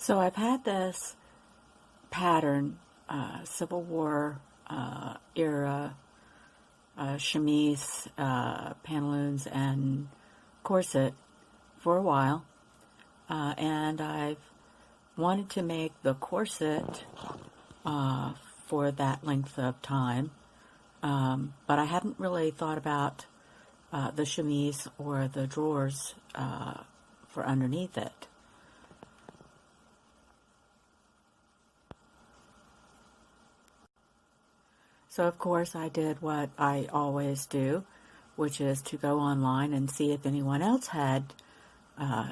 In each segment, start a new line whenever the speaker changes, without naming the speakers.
So I've had this pattern, Civil War era chemise, pantaloons, and corset for a while, and I've wanted to make the corset for that length of time, but I hadn't really thought about the chemise or the drawers for underneath it. So of course I did what I always do, which is to go online and see if anyone else had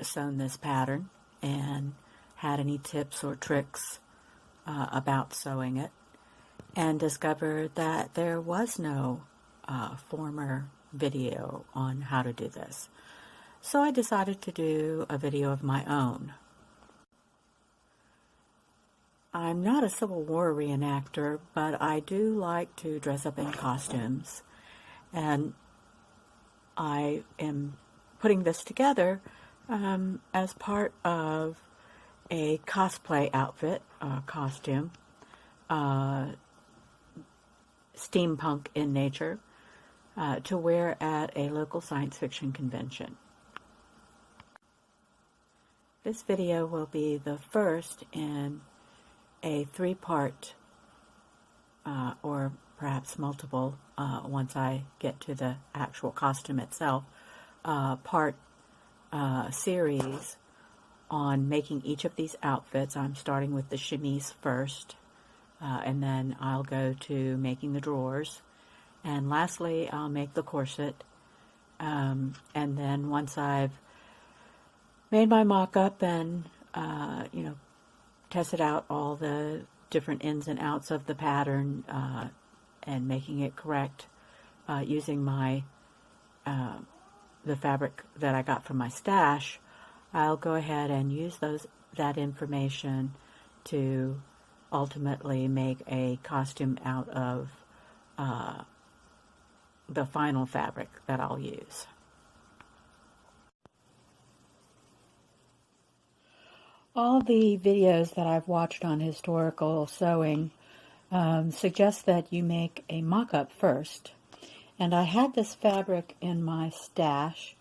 sewn this pattern and had any tips or tricks about sewing it, and discovered that there was no former video on how to do this. So I decided to do a video of my own. I'm not a Civil War reenactor, but I do like to dress up in costumes, and I am putting this together as part of a cosplay outfit, costume, steampunk in nature, to wear at a local science fiction convention. This video will be the first in a three-part, or perhaps multiple, once I get to the actual costume itself, part series on making each of these outfits. I'm starting with the chemise first, and then I'll go to making the drawers, and lastly I'll make the corset, and then once I've made my mock-up and tested out all the different ins and outs of the pattern and making it correct using my the fabric that I got from my stash, I'll go ahead and use that information to ultimately make a costume out of the final fabric that I'll use. All the videos that I've watched on historical sewing suggest that you make a mock-up first. And I had this fabric in my stash,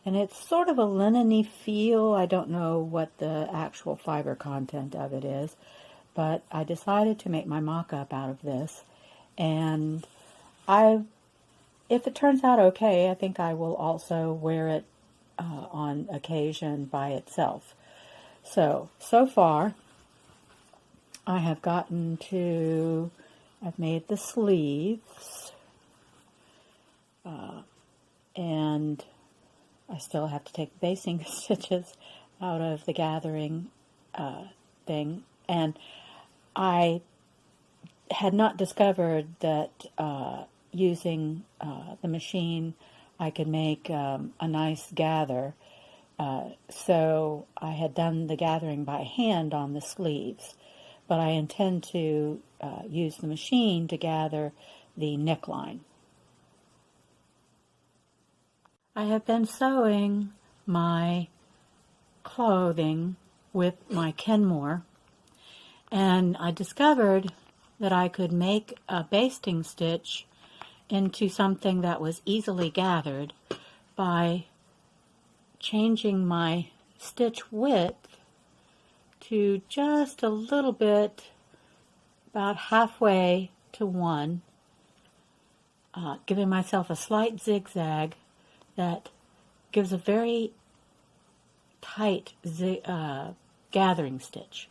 and it's sort of a linen-y feel. I don't know what the actual fiber content of it is, but I decided to make my mock-up out of this. And if it turns out okay, I think I will also wear it on occasion by itself. So far, I have gotten to, I've made the sleeves, and I still have to take the basting stitches out of the gathering thing, and I had not discovered that using the machine I could make a nice gather. So I had done the gathering by hand on the sleeves, but I intend to use the machine to gather the neckline. I have been sewing my clothing with my Kenmore, and I discovered that I could make a basting stitch into something that was easily gathered by changing my stitch width to just a little bit, about halfway to one, giving myself a slight zigzag that gives a very tight gathering stitch.